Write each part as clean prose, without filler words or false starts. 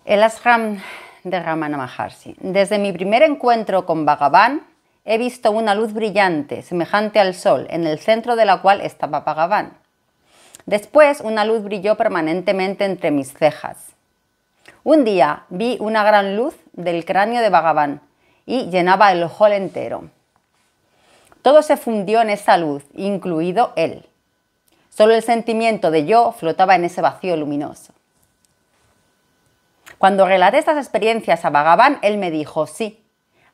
El ashram de Ramana Maharshi. Desde mi primer encuentro con Bhagavan, he visto una luz brillante, semejante al sol, en el centro de la cual estaba Bhagavan. Después, una luz brilló permanentemente entre mis cejas. Un día vi una gran luz del cráneo de Bhagavan y llenaba el hall entero. Todo se fundió en esa luz, incluido él. Solo el sentimiento de yo flotaba en ese vacío luminoso. Cuando relaté estas experiencias a Bhagavan, él me dijo, sí,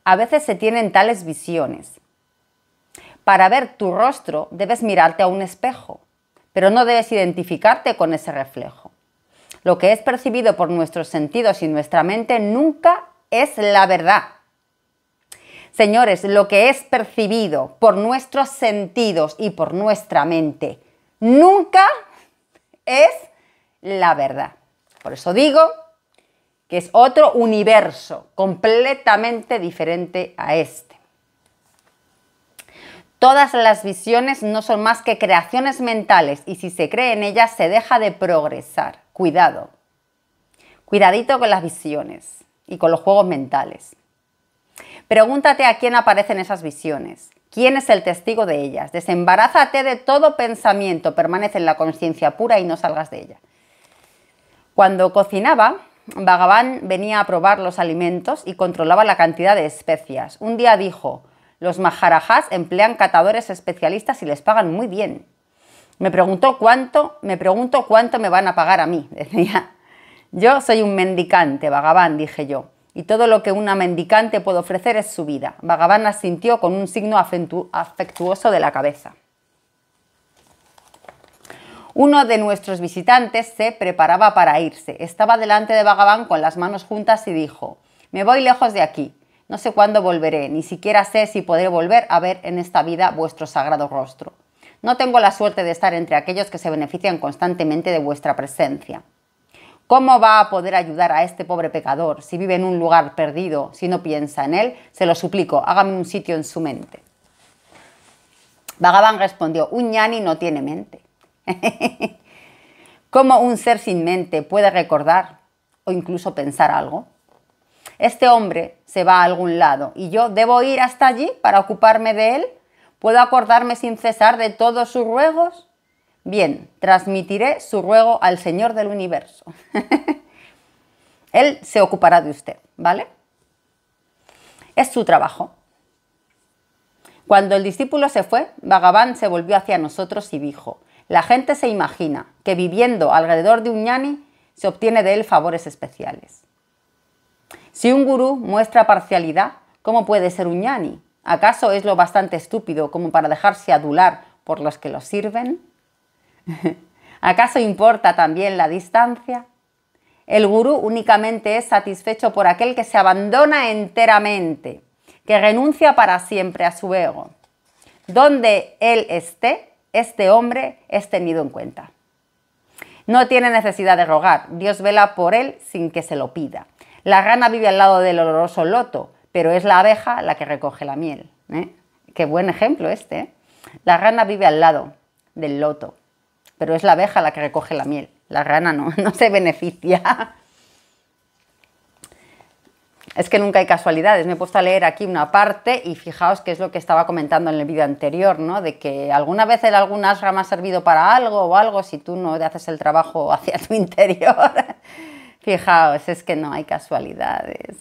a veces se tienen tales visiones. Para ver tu rostro debes mirarte a un espejo, pero no debes identificarte con ese reflejo. Lo que es percibido por nuestros sentidos y nuestra mente nunca es la verdad. Señores, lo que es percibido por nuestros sentidos y por nuestra mente nunca es la verdad. Por eso digo que es otro universo completamente diferente a este. Todas las visiones no son más que creaciones mentales y si se cree en ellas se deja de progresar. Cuidado. Cuidadito con las visiones y con los juegos mentales. Pregúntate a quién aparecen esas visiones. ¿Quién es el testigo de ellas? Desembarázate de todo pensamiento, permanece en la conciencia pura y no salgas de ella. Cuando cocinaba, Bhagavan venía a probar los alimentos y controlaba la cantidad de especias. Un día dijo, los maharajas emplean catadores especialistas y les pagan muy bien. Me pregunto cuánto me van a pagar a mí, decía. Yo soy un mendicante, Bhagavan, dije yo, y todo lo que una mendicante puede ofrecer es su vida. Bhagavan asintió con un signo afectuoso de la cabeza. Uno de nuestros visitantes se preparaba para irse. Estaba delante de Bhagavan con las manos juntas y dijo, me voy lejos de aquí, no sé cuándo volveré, ni siquiera sé si podré volver a ver en esta vida vuestro sagrado rostro. No tengo la suerte de estar entre aquellos que se benefician constantemente de vuestra presencia. ¿Cómo va a poder ayudar a este pobre pecador si vive en un lugar perdido, si no piensa en él? Se lo suplico, hágame un sitio en su mente. Bhagavan respondió, un ñani no tiene mente. ¿Cómo un ser sin mente puede recordar o incluso pensar algo? Este hombre se va a algún lado y yo debo ir hasta allí para ocuparme de él. ¿Puedo acordarme sin cesar de todos sus ruegos? Bien, transmitiré su ruego al Señor del universo. Él se ocupará de usted, ¿vale? Es su trabajo. Cuando el discípulo se fue, Bhagavan se volvió hacia nosotros y dijo, la gente se imagina que viviendo alrededor de un ñani se obtiene de él favores especiales. Si un gurú muestra parcialidad, ¿cómo puede ser un ñani? ¿Acaso es lo bastante estúpido como para dejarse adular por los que lo sirven? ¿Acaso importa también la distancia? El gurú únicamente es satisfecho por aquel que se abandona enteramente, que renuncia para siempre a su ego. Donde él esté, este hombre es tenido en cuenta. No tiene necesidad de rogar, Dios vela por él sin que se lo pida. La rana vive al lado del oloroso loto, pero es la abeja la que recoge la miel. Qué buen ejemplo este, ¿eh? La rana vive al lado del loto, pero es la abeja la que recoge la miel. La rana no se beneficia. Es que nunca hay casualidades. Me he puesto a leer aquí una parte y fijaos que es lo que estaba comentando en el vídeo anterior, ¿no? De que alguna vez el algún ashram ha servido para algo o algo si tú no te haces el trabajo hacia tu interior. Fijaos, es que no hay casualidades.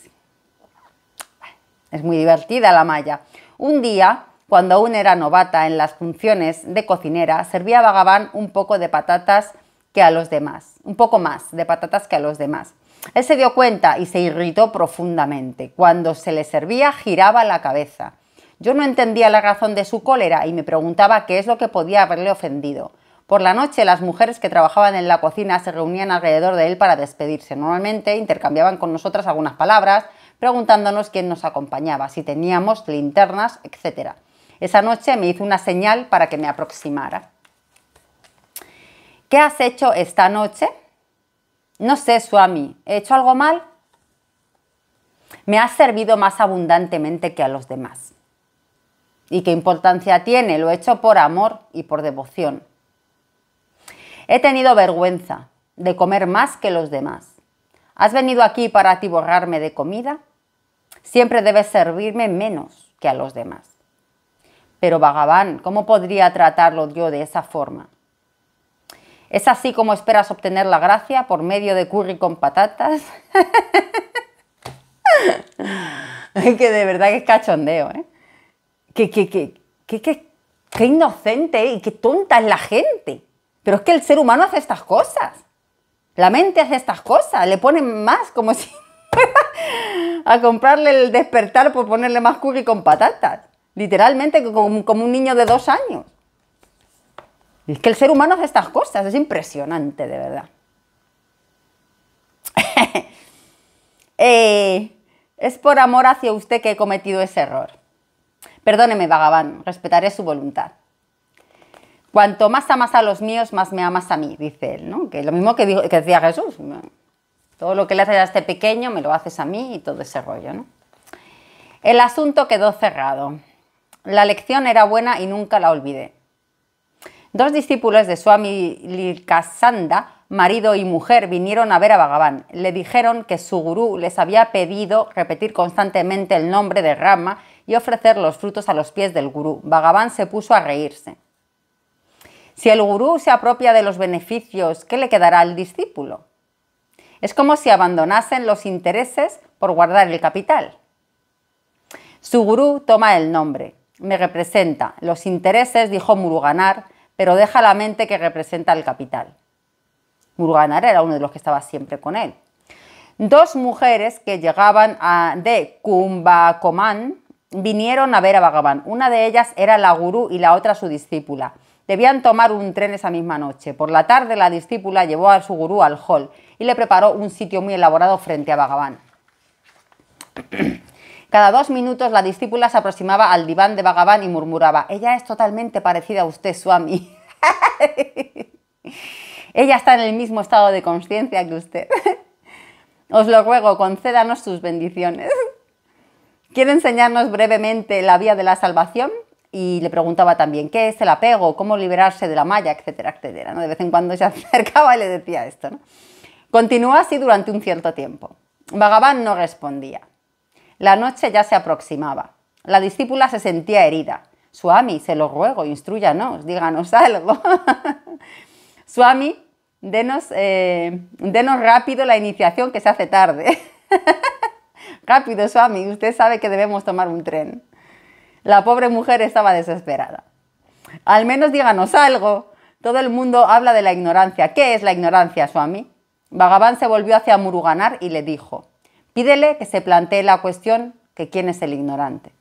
Es muy divertida la malla. Un día, cuando aún era novata en las funciones de cocinera, servía a Bhagavan un poco de patatas que a los demás. Un poco más de patatas que a los demás. Él se dio cuenta y se irritó profundamente. Cuando se le servía, giraba la cabeza. Yo no entendía la razón de su cólera y me preguntaba qué es lo que podía haberle ofendido. Por la noche, las mujeres que trabajaban en la cocina se reunían alrededor de él para despedirse. Normalmente intercambiaban con nosotras algunas palabras, preguntándonos quién nos acompañaba, si teníamos linternas, etc. Esa noche me hizo una señal para que me aproximara. ¿Qué has hecho esta noche? No sé, Swami, ¿he hecho algo mal? Me has servido más abundantemente que a los demás. ¿Y qué importancia tiene? Lo he hecho por amor y por devoción. He tenido vergüenza de comer más que los demás. ¿Has venido aquí para atiborrarme de comida? Siempre debes servirme menos que a los demás. Pero Bhagavan, ¿cómo podría tratarlo yo de esa forma? ¿Es así como esperas obtener la gracia por medio de curry con patatas? Que de verdad que es cachondeo, ¿eh? Qué inocente y qué tonta es la gente. Pero es que el ser humano hace estas cosas. La mente hace estas cosas. Le ponen más, como si a comprarle el despertar por ponerle más curry con patatas. Literalmente como un niño de 2 años. Y es que el ser humano hace estas cosas. Es impresionante, de verdad. Es por amor hacia usted que he cometido ese error. Perdóneme, Bhagavan, respetaré su voluntad. Cuanto más amas a los míos, más me amas a mí, dice él, ¿no? Que es lo mismo que decía Jesús. Todo lo que le haces a este pequeño, me lo haces a mí y todo ese rollo, ¿no? El asunto quedó cerrado. La lección era buena y nunca la olvidé. 2 discípulos de Swami Lilkasanda, marido y mujer, vinieron a ver a Bhagavan. Le dijeron que su gurú les había pedido repetir constantemente el nombre de Rama y ofrecer los frutos a los pies del gurú. Bhagavan se puso a reírse. Si el gurú se apropia de los beneficios, ¿qué le quedará al discípulo? Es como si abandonasen los intereses por guardar el capital. Su gurú toma el nombre, me representa. Los intereses, dijo Muruganar, pero deja la mente que representa el capital. Muruganar era uno de los que estaba siempre con él. 2 mujeres que llegaban de Kumbakoman vinieron a ver a Bhagavan. Una de ellas era la gurú y la otra su discípula. Debían tomar un tren esa misma noche. Por la tarde la discípula llevó a su gurú al hall y le preparó un sitio muy elaborado frente a Bhagavan. Cada 2 minutos la discípula se aproximaba al diván de Bhagavan y murmuraba: ella es totalmente parecida a usted, Swami. Ella está en el mismo estado de conciencia que usted. Os lo ruego, concédanos sus bendiciones. ¿Quiere enseñarnos brevemente la vía de la salvación? Y le preguntaba también qué es el apego, cómo liberarse de la malla, etcétera, etcétera, ¿no? De vez en cuando se acercaba y le decía esto, ¿no? Continuó así durante un cierto tiempo. Bhagavan no respondía. La noche ya se aproximaba. La discípula se sentía herida. Swami, se lo ruego, instrúyanos, díganos algo. Swami, denos rápido la iniciación que se hace tarde. Rápido, Swami, usted sabe que debemos tomar un tren. La pobre mujer estaba desesperada. Al menos díganos algo. Todo el mundo habla de la ignorancia. ¿Qué es la ignorancia, Swami? Bhagavan se volvió hacia Muruganar y le dijo: pídele que se plantee la cuestión que quién es el ignorante.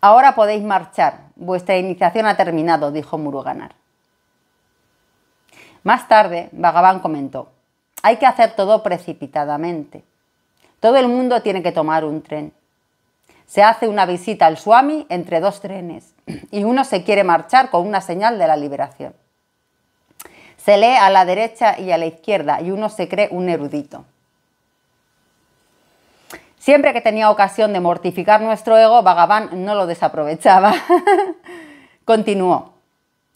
Ahora podéis marchar. Vuestra iniciación ha terminado, dijo Muruganar. Más tarde, Bhagavan comentó: hay que hacer todo precipitadamente. Todo el mundo tiene que tomar un tren. Se hace una visita al Swami entre 2 trenes y uno se quiere marchar con una señal de la liberación. Se lee a la derecha y a la izquierda y uno se cree un erudito. Siempre que tenía ocasión de mortificar nuestro ego, Bhagavan no lo desaprovechaba. Continuó: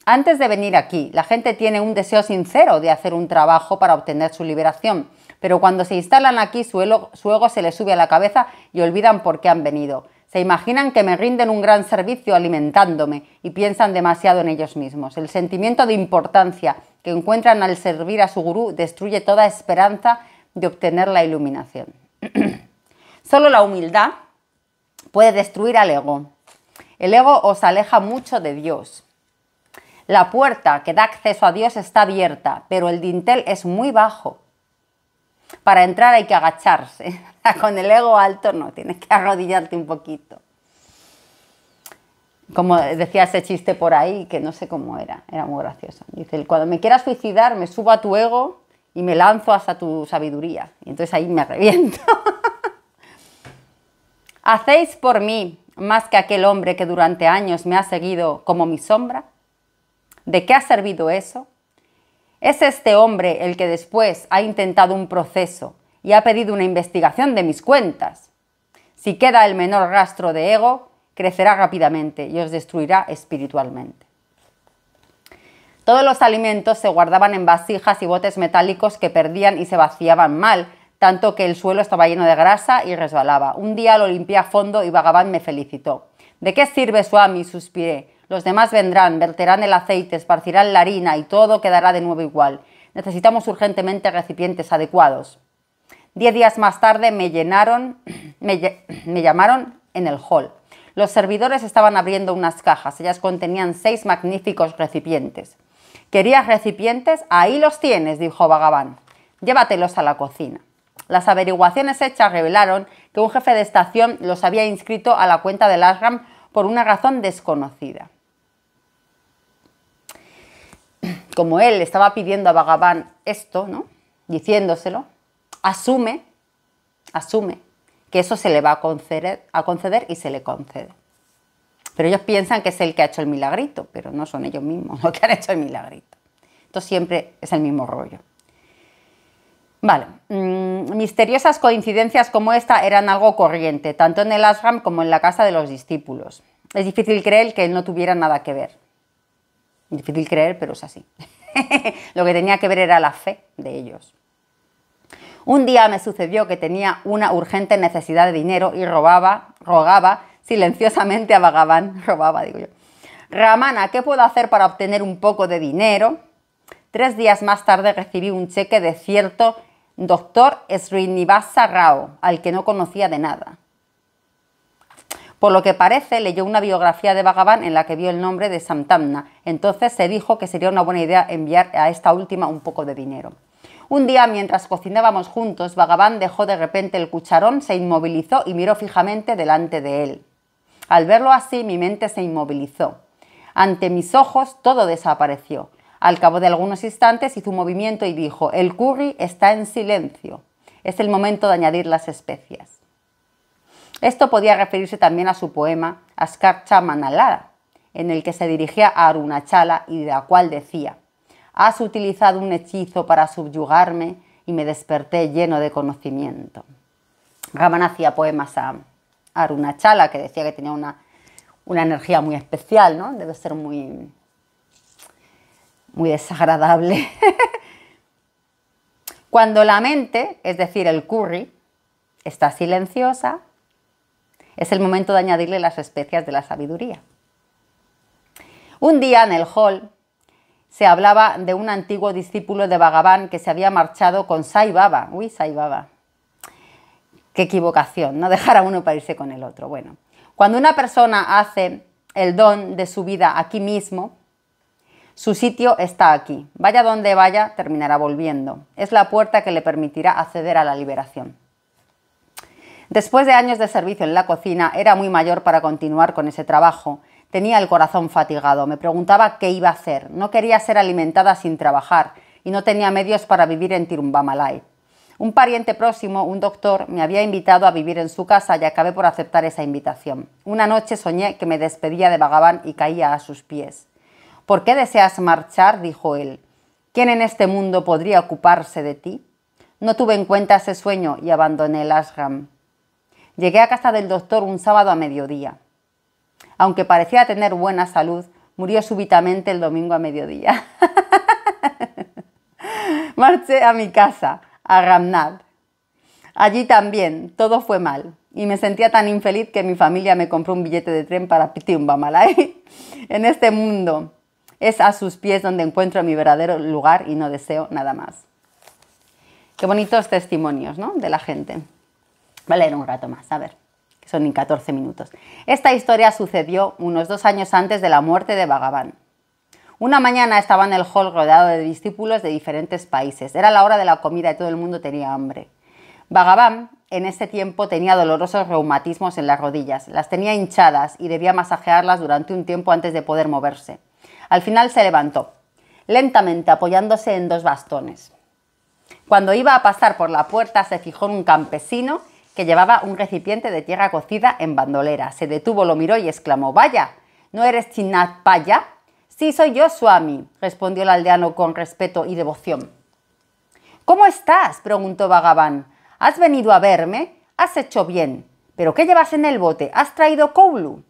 antes de venir aquí, la gente tiene un deseo sincero de hacer un trabajo para obtener su liberación, pero cuando se instalan aquí su ego se les sube a la cabeza y olvidan por qué han venido. Se imaginan que me rinden un gran servicio alimentándome y piensan demasiado en ellos mismos. El sentimiento de importancia que encuentran al servir a su gurú destruye toda esperanza de obtener la iluminación. Solo la humildad puede destruir al ego. El ego os aleja mucho de Dios. La puerta que da acceso a Dios está abierta, pero el dintel es muy bajo. Para entrar hay que agacharse. Con el ego alto no, tienes que arrodillarte un poquito. Como decía ese chiste por ahí, que no sé cómo era muy gracioso. Dice: cuando me quieras suicidar, me subo a tu ego y me lanzo hasta tu sabiduría. Y entonces ahí me reviento. ¿Hacéis por mí más que aquel hombre que durante años me ha seguido como mi sombra? ¿De qué ha servido eso? Es este hombre el que después ha intentado un proceso y ha pedido una investigación de mis cuentas. Si queda el menor rastro de ego, crecerá rápidamente y os destruirá espiritualmente. Todos los alimentos se guardaban en vasijas y botes metálicos que perdían y se vaciaban mal, tanto que el suelo estaba lleno de grasa y resbalaba. Un día lo limpié a fondo y Bhagavan me felicitó. ¿De qué sirve, Swami?, suspiré. Los demás vendrán, verterán el aceite, esparcirán la harina y todo quedará de nuevo igual. Necesitamos urgentemente recipientes adecuados. 10 días más tarde me llamaron en el hall. Los servidores estaban abriendo unas cajas. Ellas contenían 6 magníficos recipientes. ¿Querías recipientes? Ahí los tienes, dijo Bhagavan. Llévatelos a la cocina. Las averiguaciones hechas revelaron que un jefe de estación los había inscrito a la cuenta del ashram por una razón desconocida. Como él estaba pidiendo a Bhagavan esto, ¿no?, diciéndoselo, asume que eso se le va a conceder y se le concede. Pero ellos piensan que es él que ha hecho el milagrito, pero no son ellos mismos los que han hecho el milagrito. Esto siempre es el mismo rollo. Vale, misteriosas coincidencias como esta eran algo corriente, tanto en el ashram como en la casa de los discípulos. Es difícil creer que él no tuviera nada que ver. Difícil creer, pero es así. Lo que tenía que ver era la fe de ellos. Un día me sucedió que tenía una urgente necesidad de dinero y rogaba silenciosamente a Bhagavan. Ramana, ¿qué puedo hacer para obtener un poco de dinero? 3 días más tarde recibí un cheque de cierto doctor Srinivasa Rao, al que no conocía de nada. Por lo que parece, leyó una biografía de Bhagavan en la que vio el nombre de Samtamna. Entonces se dijo que sería una buena idea enviar a esta última un poco de dinero. Un día, mientras cocinábamos juntos, Bhagavan dejó de repente el cucharón, se inmovilizó y miró fijamente delante de él. Al verlo así, mi mente se inmovilizó. Ante mis ojos, todo desapareció. Al cabo de algunos instantes hizo un movimiento y dijo: el curry está en silencio. Es el momento de añadir las especias. Esto podía referirse también a su poema Askarcha Manalara, en el que se dirigía a Arunachala y de la cual decía: has utilizado un hechizo para subyugarme y me desperté lleno de conocimiento. Raman hacía poemas a Arunachala, que decía que tenía una energía muy especial, ¿no? Debe ser muy desagradable. Cuando la mente, es decir, el curry, está silenciosa, es el momento de añadirle las especias de la sabiduría. Un día en el hall se hablaba de un antiguo discípulo de Bhagavan que se había marchado con Sai Baba. Uy, Sai Baba. Qué equivocación, no dejar a uno para irse con el otro. Bueno, cuando una persona hace el don de su vida aquí mismo, su sitio está aquí. Vaya donde vaya, terminará volviendo. Es la puerta que le permitirá acceder a la liberación. Después de años de servicio en la cocina, era muy mayor para continuar con ese trabajo. Tenía el corazón fatigado, me preguntaba qué iba a hacer. No quería ser alimentada sin trabajar y no tenía medios para vivir en Tirumbamalai. Un pariente próximo, un doctor, me había invitado a vivir en su casa y acabé por aceptar esa invitación. Una noche soñé que me despedía de Bhagavan y caía a sus pies. ¿Por qué deseas marchar?, dijo él. ¿Quién en este mundo podría ocuparse de ti? No tuve en cuenta ese sueño y abandoné el ashram. Llegué a casa del doctor un sábado a mediodía. Aunque parecía tener buena salud, murió súbitamente el domingo a mediodía. Marché a mi casa, a Ramnath. Allí también todo fue mal y me sentía tan infeliz que mi familia me compró un billete de tren para Tirumbamalai. En este mundo es a sus pies donde encuentro mi verdadero lugar y no deseo nada más. Qué bonitos testimonios, ¿no?, de la gente. Voy a leer un rato más, a ver, que son ni 14 minutos. Esta historia sucedió unos 2 años antes de la muerte de Bhagavan. Una mañana estaba en el hall rodeado de discípulos de diferentes países. Era la hora de la comida y todo el mundo tenía hambre. Bhagavan en ese tiempo tenía dolorosos reumatismos en las rodillas. Las tenía hinchadas y debía masajearlas durante un tiempo antes de poder moverse. Al final se levantó, lentamente apoyándose en 2 bastones. Cuando iba a pasar por la puerta se fijó en un campesino que llevaba un recipiente de tierra cocida en bandolera. Se detuvo, lo miró y exclamó: «Vaya, ¿no eres Chinapaya?» «Sí, soy yo, Swami», respondió el aldeano con respeto y devoción. «¿Cómo estás?», preguntó Bhagavan. «¿Has venido a verme? Has hecho bien. ¿Pero qué llevas en el bote? ¿Has traído koulu?»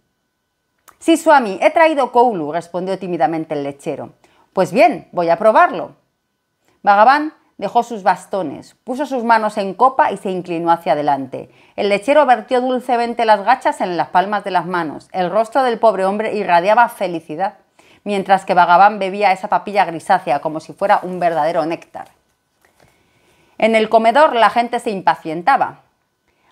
«Sí, Swami, he traído koulu», respondió tímidamente el lechero. Pues bien, voy a probarlo. Bhagavan dejó sus bastones, puso sus manos en copa y se inclinó hacia adelante. El lechero vertió dulcemente las gachas en las palmas de las manos. El rostro del pobre hombre irradiaba felicidad, mientras que Bhagavan bebía esa papilla grisácea como si fuera un verdadero néctar. En el comedor la gente se impacientaba.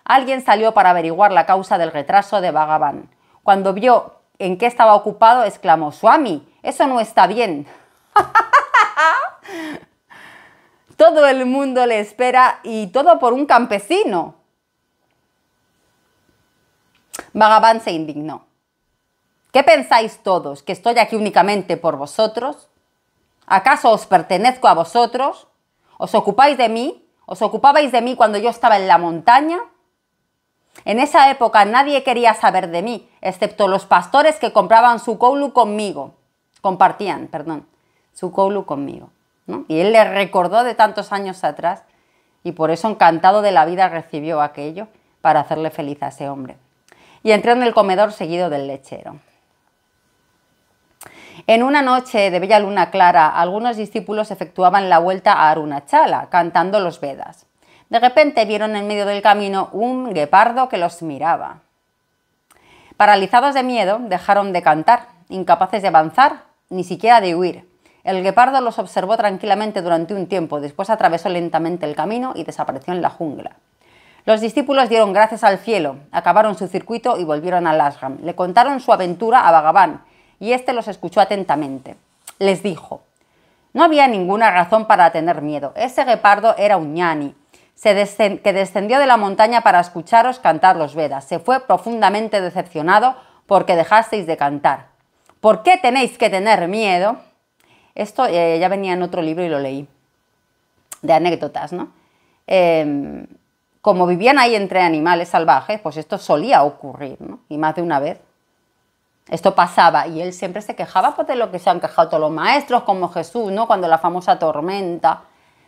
Alguien salió para averiguar la causa del retraso de Bhagavan. Cuando vio en qué estaba ocupado, exclamó: «Swami, eso no está bien». Todo el mundo le espera y todo por un campesino. Bhagavan se indignó. ¿Qué pensáis todos? ¿Que estoy aquí únicamente por vosotros? ¿Acaso os pertenezco a vosotros? ¿Os ocupáis de mí? ¿Os ocupabais de mí cuando yo estaba en la montaña? En esa época nadie quería saber de mí, excepto los pastores que compraban su koulu conmigo. Compartían, su koulu conmigo, ¿no? Y él le recordó de tantos años atrás y por eso, encantado de la vida, recibió aquello para hacerle feliz a ese hombre. Y entró en el comedor seguido del lechero. En una noche de bella luna clara, algunos discípulos efectuaban la vuelta a Arunachala, cantando los Vedas. De repente vieron en medio del camino un guepardo que los miraba. Paralizados de miedo, dejaron de cantar, incapaces de avanzar, ni siquiera de huir. El guepardo los observó tranquilamente durante un tiempo, después atravesó lentamente el camino y desapareció en la jungla. Los discípulos dieron gracias al cielo, acabaron su circuito y volvieron al ashram. Le contaron su aventura a Bhagavan y éste los escuchó atentamente. Les dijo: no había ninguna razón para tener miedo. Ese guepardo era un ñani, que descendió de la montaña para escucharos cantar los Vedas. Se fue profundamente decepcionado porque dejasteis de cantar. ¿Por qué tenéis que tener miedo? Esto ya venía en otro libro y lo leí, de anécdotas, ¿no? Como vivían ahí entre animales salvajes, pues esto solía ocurrir, ¿no? Y más de una vez. Esto pasaba y él siempre se quejaba, pues, de lo que se han quejado todos los maestros, como Jesús, ¿no? Cuando la famosa tormenta.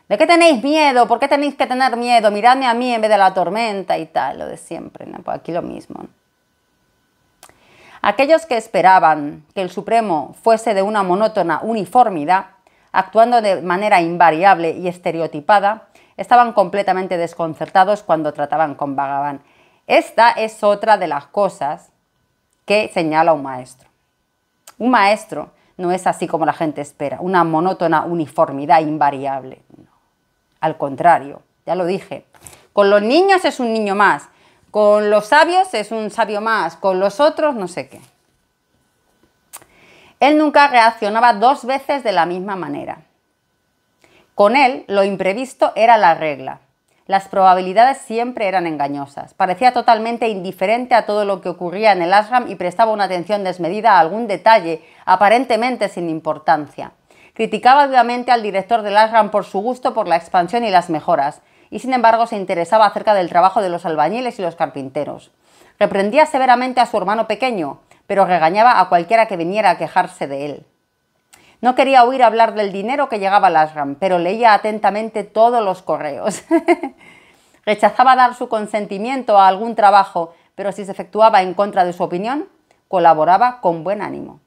¿De qué tenéis miedo? ¿Por qué tenéis que tener miedo? Miradme a mí en vez de la tormenta y tal, lo de siempre, ¿no? Pues aquí lo mismo, ¿no? Aquellos que esperaban que el Supremo fuese de una monótona uniformidad, actuando de manera invariable y estereotipada, estaban completamente desconcertados cuando trataban con Bhagavan. Esta es otra de las cosas que señala un maestro. Un maestro no es así como la gente espera, una monótona uniformidad invariable. No. Al contrario, ya lo dije, con los niños es un niño más, con los sabios es un sabio más, con los otros no sé qué. Él nunca reaccionaba dos veces de la misma manera. Con él, lo imprevisto era la regla. Las probabilidades siempre eran engañosas. Parecía totalmente indiferente a todo lo que ocurría en el ashram y prestaba una atención desmedida a algún detalle, aparentemente sin importancia. Criticaba vivamente al director del ashram por su gusto por la expansión y las mejoras, y sin embargo se interesaba acerca del trabajo de los albañiles y los carpinteros. Reprendía severamente a su hermano pequeño, pero regañaba a cualquiera que viniera a quejarse de él. No quería oír hablar del dinero que llegaba al ashram, pero leía atentamente todos los correos. Rechazaba dar su consentimiento a algún trabajo, pero si se efectuaba en contra de su opinión, colaboraba con buen ánimo.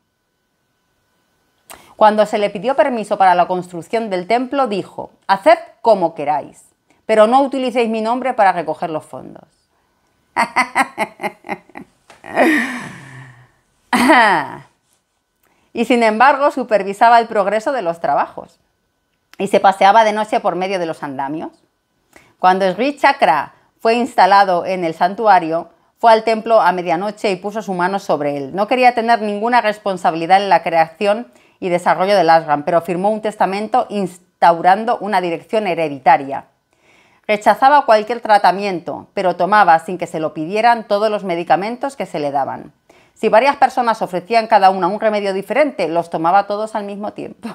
Cuando se le pidió permiso para la construcción del templo, dijo: haced como queráis, pero no utilicéis mi nombre para recoger los fondos. Y sin embargo supervisaba el progreso de los trabajos y se paseaba de noche por medio de los andamios. Cuando Sri Chakra fue instalado en el santuario, fue al templo a medianoche y puso su mano sobre él. No quería tener ninguna responsabilidad en la creación y desarrollo del ashram, pero firmó un testamento instaurando una dirección hereditaria. Rechazaba cualquier tratamiento, pero tomaba, sin que se lo pidieran, todos los medicamentos que se le daban. Si varias personas ofrecían cada una un remedio diferente, los tomaba todos al mismo tiempo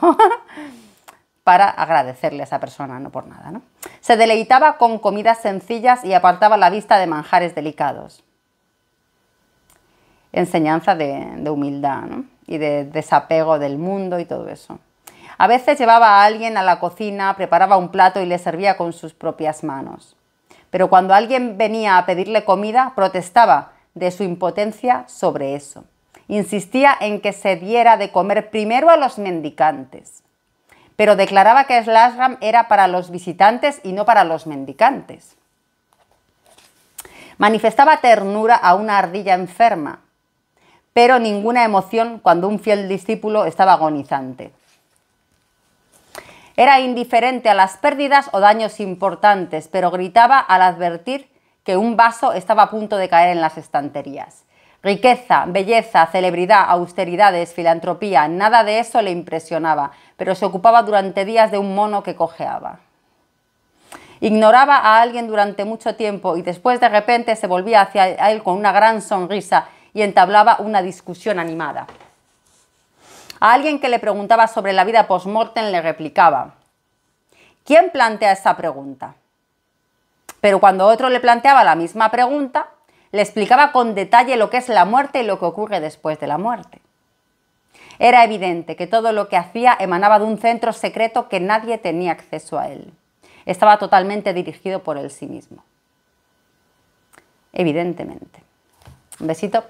para agradecerle a esa persona, no por nada, ¿no? Se deleitaba con comidas sencillas y apartaba la vista de manjares delicados. Enseñanza de humildad, ¿no? Y de desapego del mundo y todo eso. A veces llevaba a alguien a la cocina, preparaba un plato y le servía con sus propias manos. Pero cuando alguien venía a pedirle comida, protestaba de su impotencia sobre eso. Insistía en que se diera de comer primero a los mendicantes. pero declaraba que el ashram era para los visitantes y no para los mendicantes. Manifestaba ternura a una ardilla enferma, pero ninguna emoción cuando un fiel discípulo estaba agonizante. Era indiferente a las pérdidas o daños importantes, pero gritaba al advertir que un vaso estaba a punto de caer en las estanterías. Riqueza, belleza, celebridad, austeridades, filantropía, nada de eso le impresionaba, pero se ocupaba durante días de un mono que cojeaba. Ignoraba a alguien durante mucho tiempo y después de repente se volvía hacia él con una gran sonrisa y entablaba una discusión animada. A alguien que le preguntaba sobre la vida post-mortem le replicaba: ¿quién plantea esa pregunta? Pero cuando otro le planteaba la misma pregunta, le explicaba con detalle lo que es la muerte y lo que ocurre después de la muerte. Era evidente que todo lo que hacía emanaba de un centro secreto que nadie tenía acceso a él. Estaba totalmente dirigido por él sí mismo. Evidentemente. Un besito.